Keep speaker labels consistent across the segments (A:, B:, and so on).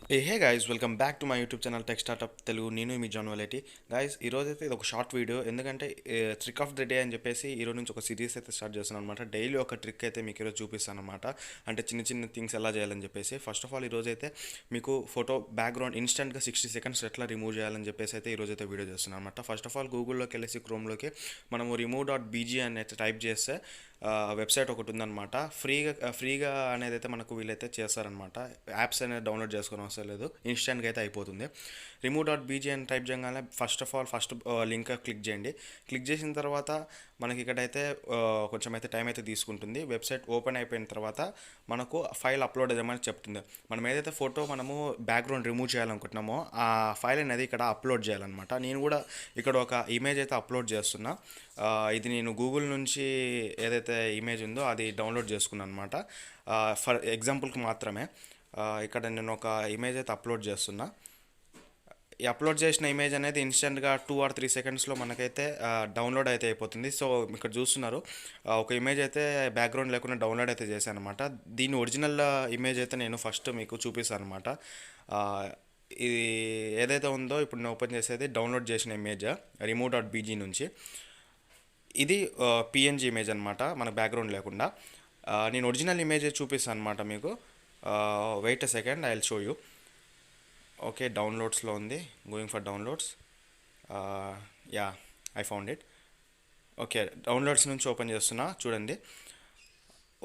A: Hey guys, welcome back to my YouTube channel tech startup Telugu. నేను మీ John Valeti. Guys, ఈరోజు అయితే ఇది ఒక షార్ట్ వీడియో. ఎందుకంటే ట్రిక్ ఆఫ్ ద డే అని చెప్పేసి ఈరోజు నుంచి ఒక సిరీస్ అయితే స్టార్ట్ చేస్తున్నాను అనమాట. డైలీ ఒక ట్రిక్ అయితే మీకు ఈరోజు చూపిస్తాను అనమాట. అంటే చిన్న చిన్న థింగ్స్ ఎలా చేయాలని చెప్పేసి. ఫస్ట్ ఆఫ్ ఆల్ ఈరోజు అయితే మీకు ఫోటో బ్యాక్గ్రౌండ్ ఇన్స్టెంట్గా 60 సెకండ్స్ ఎట్లా రిమూవ్ చేయాలని చెప్పేసి అయితే ఈరోజు అయితే వీడియో చేస్తున్నాను అనమాట. ఫస్ట్ ఆఫ్ ఆల్ గూగుల్లోకి వెళ్ళేసి క్రోమ్లోకి మనము రిమూవ్.bg అని అయితే టైప్ చేస్తే వెబ్సైట్ ఒకటి ఉందన్నమాట. ఫ్రీగా అనేది అయితే మనకు వీళ్ళైతే చేస్తారనమాట. యాప్స్ అనేది డౌన్లోడ్ చేసుకొని అవసరం లేదు, ఇన్స్టెంట్గా అయితే అయిపోతుంది. రిమూవ్.bg అని టైప్ చేయగానే ఫస్ట్ లింక్ క్లిక్ చేయండి. క్లిక్ చేసిన తర్వాత మనకి ఇక్కడైతే కొంచెం అయితే టైం అయితే తీసుకుంటుంది. వెబ్సైట్ ఓపెన్ అయిపోయిన తర్వాత మనకు ఫైల్ అప్లోడ్ చేయమని చెప్తుంది. మనం ఏదైతే ఫోటో మనము బ్యాక్గ్రౌండ్ రిమూవ్ చేయాలనుకుంటున్నామో ఆ ఫైల్ అనేది ఇక్కడ అప్లోడ్ చేయాలన్నమాట. నేను కూడా ఇక్కడ ఒక ఇమేజ్ అయితే అప్లోడ్ చేస్తున్నా. ఇది నేను గూగుల్ నుంచి ఏదైతే ఇమేజ్ ఉందో అది డౌన్లోడ్ చేసుకున్నాను అనమాట. ఫర్ ఎగ్జాంపుల్కి మాత్రమే ఇక్కడ నేను ఒక ఇమేజ్ అయితే అప్లోడ్ చేస్తున్నా. ఈ అప్లోడ్ చేసిన ఇమేజ్ అనేది ఇన్స్టెంట్గా 2 or 3 సెకండ్స్లో మనకైతే డౌన్లోడ్ అయితే అయిపోతుంది. సో ఇక్కడ చూస్తున్నారు, ఒక ఇమేజ్ అయితే బ్యాక్గ్రౌండ్ లేకుండా డౌన్లోడ్ అయితే చేశాను అనమాట. దీని ఒరిజినల్ ఇమేజ్ అయితే నేను ఫస్ట్ మీకు చూపిస్తాను అనమాట. ఇది ఏదైతే ఉందో ఇప్పుడు నేను ఓపెన్ చేసేది డౌన్లోడ్ చేసిన ఇమేజ్ రిమూవ్.bg నుంచి. ఇది పిఎన్జీ ఇమేజ్ అనమాట, మన బ్యాక్గ్రౌండ్ లేకుండా. నేను ఒరిజినల్ ఇమేజ్ చూపిస్తాను అనమాట మీకు. Wait a second, I will show you. Okay, డౌన్లోడ్స్లో ఉంది, going for downloads. Yeah, I found it. Okay, downloads నుంచి ఓపెన్ చేస్తున్నా, చూడండి.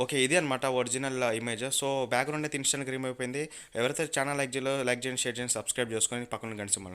A: ఓకే, ఇది అనమాట ఒరిజినల్ ఇమేజ్. సో బ్యాక్గ్రౌండ్ అయితే ఇన్స్టెంట్గా రిమూవ్ అయిపోయింది. ఎవరైతే ఛానల్ లైక్ చేయండి, షేర్ చేయండి, సబ్స్క్రైబ్ చేసుకొని పక్కన గంట సింబల్